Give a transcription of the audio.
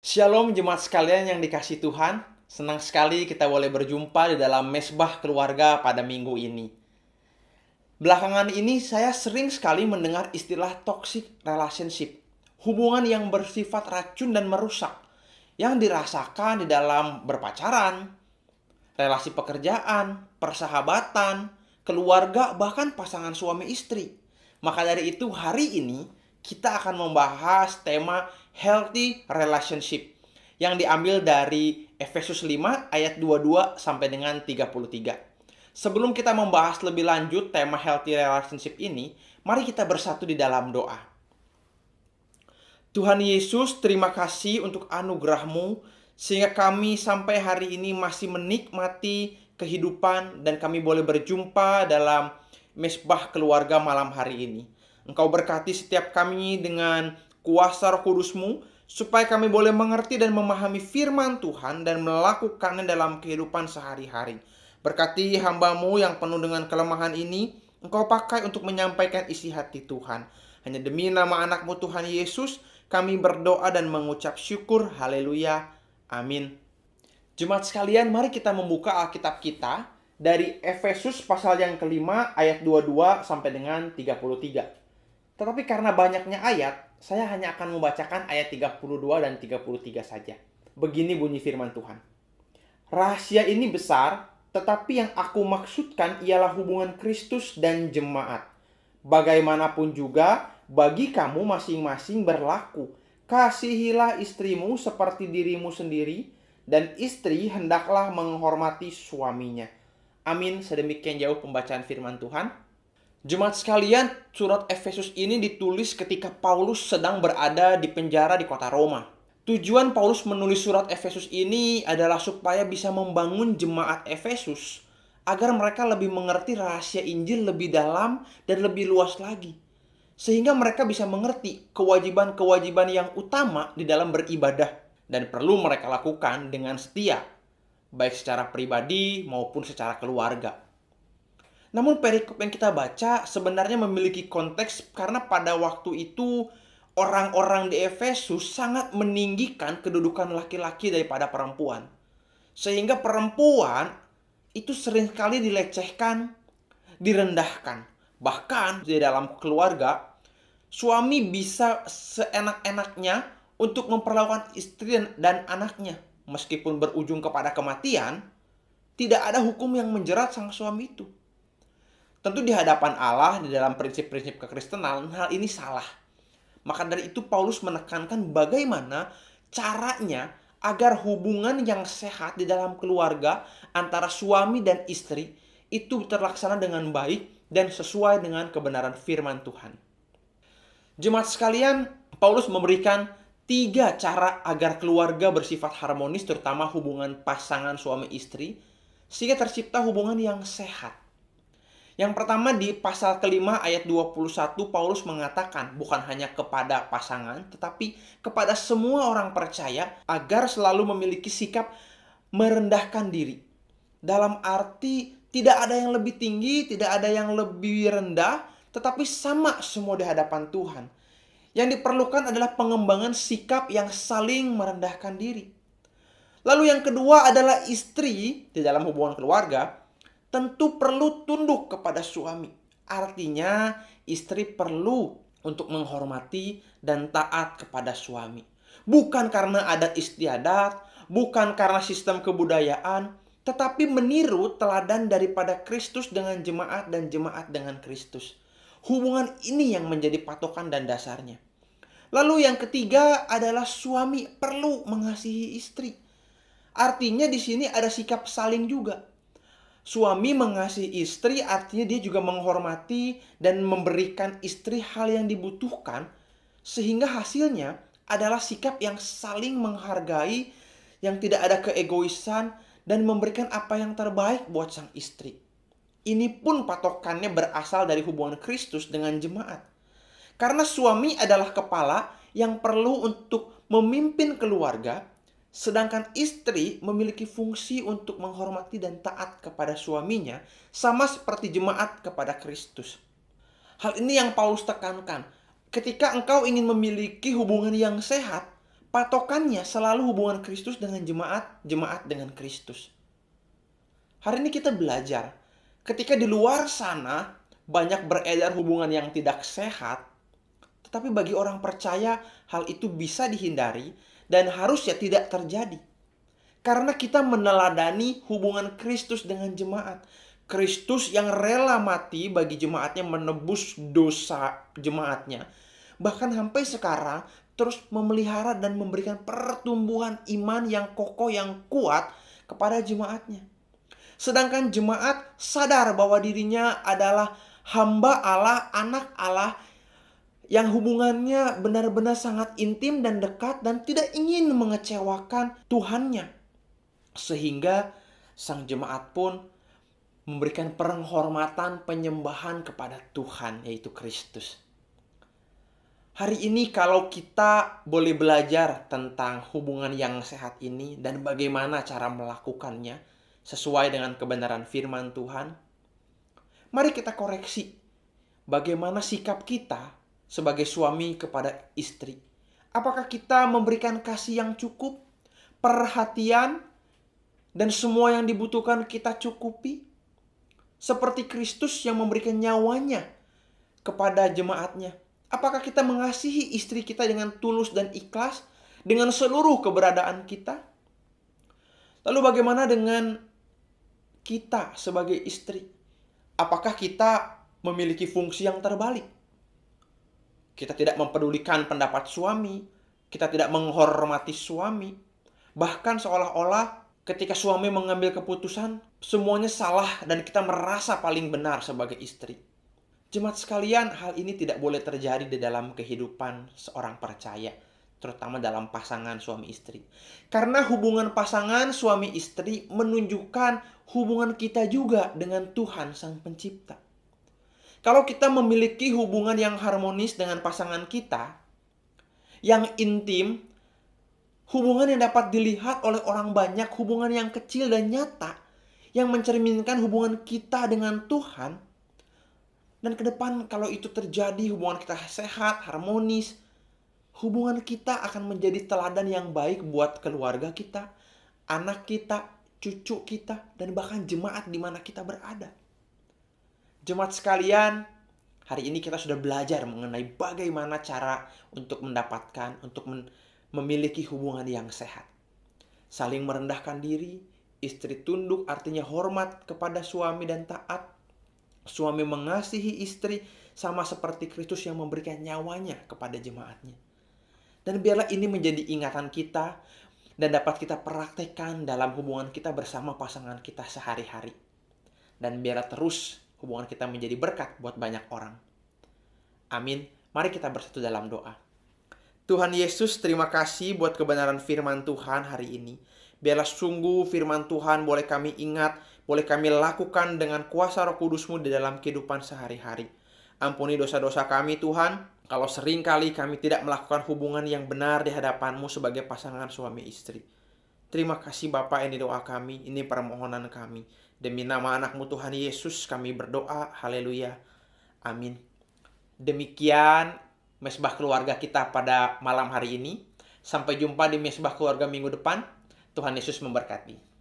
Shalom jemaat sekalian yang dikasihi Tuhan. Senang sekali kita boleh berjumpa di dalam mesbah keluarga pada minggu ini. Belakangan ini saya sering sekali mendengar istilah toxic relationship. Hubungan yang bersifat racun dan merusak. Yang dirasakan di dalam berpacaran, relasi pekerjaan, persahabatan, keluarga, bahkan pasangan suami istri. Maka dari itu hari ini kita akan membahas tema healthy relationship yang diambil dari Efesus 5 ayat 22 sampai dengan 33. Sebelum kita membahas lebih lanjut tema healthy relationship ini, mari kita bersatu di dalam doa. Tuhan Yesus, terima kasih untuk anugerah-Mu sehingga kami sampai hari ini masih menikmati kehidupan dan kami boleh berjumpa dalam mesbah keluarga malam hari ini. Engkau berkati setiap kami dengan kuasa Roh Kudus-Mu supaya kami boleh mengerti dan memahami firman Tuhan dan melakukannya dalam kehidupan sehari-hari. Berkati hamba-Mu yang penuh dengan kelemahan ini, Engkau pakai untuk menyampaikan isi hati Tuhan. Hanya demi nama anak-Mu Tuhan Yesus, kami berdoa dan mengucap syukur. Haleluya. Amin. Jemaat sekalian, mari kita membuka Alkitab kita dari Efesus pasal yang kelima ayat 22 sampai dengan 33. Tetapi karena banyaknya ayat, saya hanya akan membacakan ayat 32 dan 33 saja. Begini bunyi firman Tuhan. Rahasia ini besar, tetapi yang aku maksudkan ialah hubungan Kristus dan jemaat. Bagaimanapun juga, bagi kamu masing-masing berlaku. Kasihilah istrimu seperti dirimu sendiri, dan istri hendaklah menghormati suaminya. Amin. Sedemikian jauh pembacaan firman Tuhan. Jemaat sekalian, surat Efesus ini ditulis ketika Paulus sedang berada di penjara di kota Roma. Tujuan Paulus menulis surat Efesus ini adalah supaya bisa membangun jemaat Efesus agar mereka lebih mengerti rahasia Injil lebih dalam dan lebih luas lagi. Sehingga mereka bisa mengerti kewajiban-kewajiban yang utama di dalam beribadah dan perlu mereka lakukan dengan setia, baik secara pribadi maupun secara keluarga. Namun perikop yang kita baca sebenarnya memiliki konteks karena pada waktu itu orang-orang di Efesus sangat meninggikan kedudukan laki-laki daripada perempuan. Sehingga perempuan itu seringkali dilecehkan, direndahkan. Bahkan di dalam keluarga, suami bisa seenak-enaknya untuk memperlakukan istri dan anaknya. Meskipun berujung kepada kematian, tidak ada hukum yang menjerat sang suami itu. Tentu di hadapan Allah, di dalam prinsip-prinsip kekristenan, hal ini salah. Maka dari itu Paulus menekankan bagaimana caranya agar hubungan yang sehat di dalam keluarga antara suami dan istri itu terlaksana dengan baik dan sesuai dengan kebenaran firman Tuhan. Jemaat sekalian, Paulus memberikan 3 cara agar keluarga bersifat harmonis, terutama hubungan pasangan suami istri, sehingga tercipta hubungan yang sehat. Yang pertama di pasal kelima ayat 21 Paulus mengatakan bukan hanya kepada pasangan tetapi kepada semua orang percaya agar selalu memiliki sikap merendahkan diri. Dalam arti tidak ada yang lebih tinggi, tidak ada yang lebih rendah, tetapi sama semua di hadapan Tuhan. Yang diperlukan adalah pengembangan sikap yang saling merendahkan diri. Lalu yang kedua adalah istri di dalam hubungan keluarga tentu perlu tunduk kepada suami. Artinya istri perlu untuk menghormati dan taat kepada suami. Bukan karena adat istiadat, bukan karena sistem kebudayaan, tetapi meniru teladan daripada Kristus dengan jemaat dan jemaat dengan Kristus. Hubungan ini yang menjadi patokan dan dasarnya. Lalu yang ketiga adalah suami perlu mengasihi istri. Artinya di sini ada sikap saling juga. Suami mengasihi istri artinya dia juga menghormati dan memberikan istri hal yang dibutuhkan sehingga hasilnya adalah sikap yang saling menghargai, yang tidak ada keegoisan dan memberikan apa yang terbaik buat sang istri. Ini pun patokannya berasal dari hubungan Kristus dengan jemaat. Karena suami adalah kepala yang perlu untuk memimpin keluarga, sedangkan istri memiliki fungsi untuk menghormati dan taat kepada suaminya, sama seperti jemaat kepada Kristus. Hal ini yang Paulus tekankan. Ketika engkau ingin memiliki hubungan yang sehat, patokannya selalu hubungan Kristus dengan jemaat, jemaat dengan Kristus. Hari ini kita belajar, ketika di luar sana banyak beredar hubungan yang tidak sehat, tetapi bagi orang percaya hal itu bisa dihindari dan harusnya tidak terjadi. Karena kita meneladani hubungan Kristus dengan jemaat. Kristus yang rela mati bagi jemaatnya, menebus dosa jemaatnya. Bahkan sampai sekarang terus memelihara dan memberikan pertumbuhan iman yang kokoh, yang kuat kepada jemaatnya. Sedangkan jemaat sadar bahwa dirinya adalah hamba Allah, anak Allah, yang hubungannya benar-benar sangat intim dan dekat dan tidak ingin mengecewakan Tuhannya. Sehingga sang jemaat pun memberikan penghormatan, penyembahan kepada Tuhan, yaitu Kristus. Hari ini kalau kita boleh belajar tentang hubungan yang sehat ini dan bagaimana cara melakukannya sesuai dengan kebenaran firman Tuhan, mari kita koreksi bagaimana sikap kita sebagai suami kepada istri. Apakah kita memberikan kasih yang cukup, perhatian, dan semua yang dibutuhkan kita cukupi? Seperti Kristus yang memberikan nyawanya kepada jemaatnya. Apakah kita mengasihi istri kita dengan tulus dan ikhlas, dengan seluruh keberadaan kita? Lalu bagaimana dengan kita sebagai istri? Apakah kita memiliki fungsi yang terbalik? Kita tidak mempedulikan pendapat suami, kita tidak menghormati suami, bahkan seolah-olah ketika suami mengambil keputusan, semuanya salah dan kita merasa paling benar sebagai istri. Jemaat sekalian, hal ini tidak boleh terjadi di dalam kehidupan seorang percaya, terutama dalam pasangan suami istri. Karena hubungan pasangan suami istri menunjukkan hubungan kita juga dengan Tuhan Sang Pencipta. Kalau kita memiliki hubungan yang harmonis dengan pasangan kita, yang intim, hubungan yang dapat dilihat oleh orang banyak, hubungan yang kecil dan nyata, yang mencerminkan hubungan kita dengan Tuhan. Dan ke depan kalau itu terjadi, hubungan kita sehat, harmonis, hubungan kita akan menjadi teladan yang baik buat keluarga kita, anak kita, cucu kita, dan bahkan jemaat di mana kita berada. Jemaat sekalian, hari ini kita sudah belajar mengenai bagaimana cara untuk mendapatkan, memiliki hubungan yang sehat. Saling merendahkan diri, istri tunduk artinya hormat kepada suami dan taat. Suami mengasihi istri sama seperti Kristus yang memberikan nyawanya kepada jemaatnya. Dan biarlah ini menjadi ingatan kita dan dapat kita praktekkan dalam hubungan kita bersama pasangan kita sehari-hari. Dan biarlah terus hubungan kita menjadi berkat buat banyak orang. Amin. Mari kita bersatu dalam doa. Tuhan Yesus, terima kasih buat kebenaran firman Tuhan hari ini. Biarlah sungguh firman Tuhan boleh kami ingat, boleh kami lakukan dengan kuasa Roh Kudus-Mu di dalam kehidupan sehari-hari. Ampuni dosa-dosa kami Tuhan, kalau seringkali kami tidak melakukan hubungan yang benar di hadapan-Mu sebagai pasangan suami istri. Terima kasih Bapa, ini doa kami, ini permohonan kami. Demi nama anak-Mu Tuhan Yesus kami berdoa, haleluya, amin. Demikian Mesbah Keluarga kita pada malam hari ini. Sampai jumpa di Mesbah Keluarga minggu depan. Tuhan Yesus memberkati.